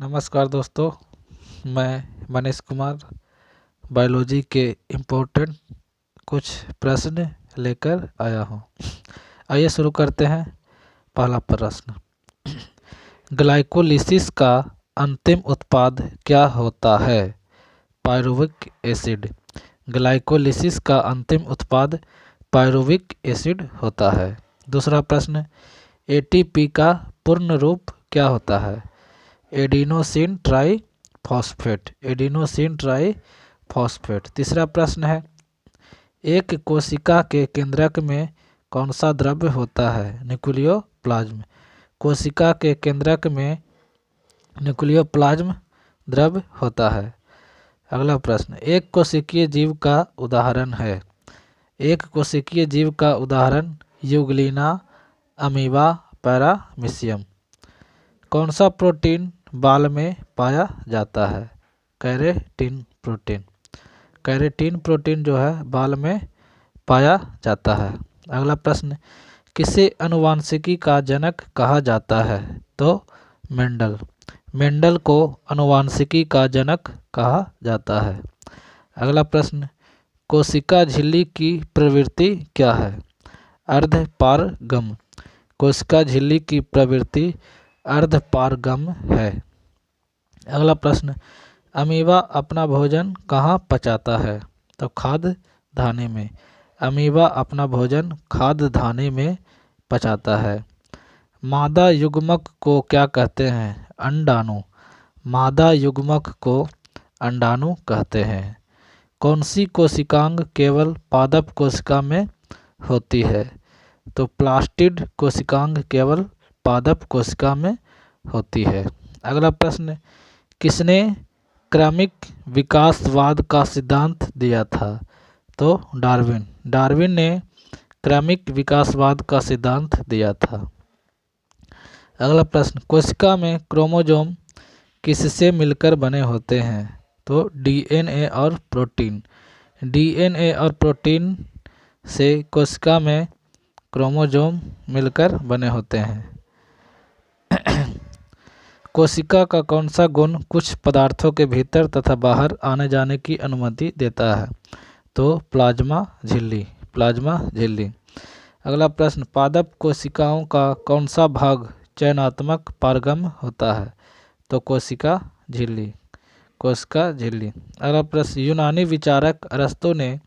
नमस्कार दोस्तों, मैं मनीष कुमार बायोलॉजी के इम्पोर्टेंट कुछ प्रश्न लेकर आया हूँ। आइए शुरू करते हैं। पहला प्रश्न, ग्लाइकोलिसिस का अंतिम उत्पाद क्या होता है? Pyruvic acid. ग्लाइकोलिसिस का अंतिम उत्पाद पायरुविक एसिड होता है। दूसरा प्रश्न, एटीपी का पूर्ण रूप क्या होता है? Adenosine triphosphate. Adenosine triphosphate. तीसरा प्रश्न है, एक कोशिका के केंद्रक में कौन सा द्रव्य होता है? न्यूक्लियोप्लाज्म। कोशिका के केंद्रक में न्यूक्लियोप्लाज्म द्रव्य होता है। अगला प्रश्न, एक कोशिकीय जीव का उदाहरण है। एक कोशिकीय जीव का उदाहरण यूग्लिना, अमीबा, पैरामीशियम। कौन सा प्रोटीन बाल में पाया जाता है? Keratin protein. केराटिन प्रोटीन जो है बाल में पाया जाता है। अगला प्रश्न, किसे आनुवंशिकी का जनक कहा जाता है? तो मेंडल। मेंडल को आनुवंशिकी का जनक कहा जाता है। अगला प्रश्न, कोशिका झिल्ली की प्रवृत्ति क्या है? अर्धपारगम। कोशिका झिल्ली की प्रवृत्ति अर्धपारगम है। अगला प्रश्न, अमीबा अपना भोजन कहाँ पचाता है? तो खाद्यधानी में। अमीबा अपना भोजन खाद्यधानी में पचाता है। मादा युग्मक को क्या कहते हैं? अंडाणु। मादा युग्मक को अंडाणु कहते हैं। कौन सी कोशिकांग केवल पादप कोशिका में होती है? तो प्लास्टिड कोशिकांग केवल पादप कोशिका में होती है। अगला प्रश्न, किसने क्रमिक विकासवाद का सिद्धांत दिया था? तो डार्विन। डार्विन ने क्रमिक विकासवाद का सिद्धांत दिया था। अगला प्रश्न, कोशिका में क्रोमोसोम किससे मिलकर बने होते हैं? तो डीएनए और प्रोटीन। डीएनए और प्रोटीन से कोशिका में क्रोमोसोम मिलकर बने होते हैं। कोशिका का कौन सा गुण कुछ पदार्थों के भीतर तथा बाहर आने जाने की अनुमति देता है? तो प्लाज्मा झिल्ली। प्लाज्मा झिल्ली। अगला प्रश्न, पादप कोशिकाओं का कौन सा भाग चयनात्मक पारगम होता है? तो कोशिका झिल्ली। कोशिका झिल्ली। अगला प्रश्न, यूनानी विचारक अरस्तु ने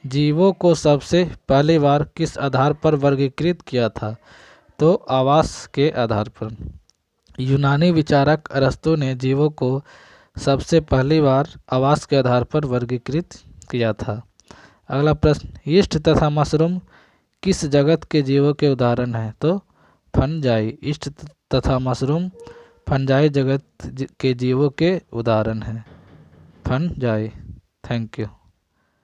जीवों को सबसे पहली बार किस आधार पर वर्गीकृत किया था? तो आवास के आधार पर। यूनानी विचारक अरस्तु ने जीवों को सबसे पहली बार आवास के आधार पर वर्गीकृत किया था। अगला प्रश्न, यीस्ट तथा मशरूम किस जगत के जीवों के उदाहरण हैं? तो फंजाई। यीस्ट तथा मशरूम फंजाई जगत के जीवों के उदाहरण हैं। फंजाई। Thank you.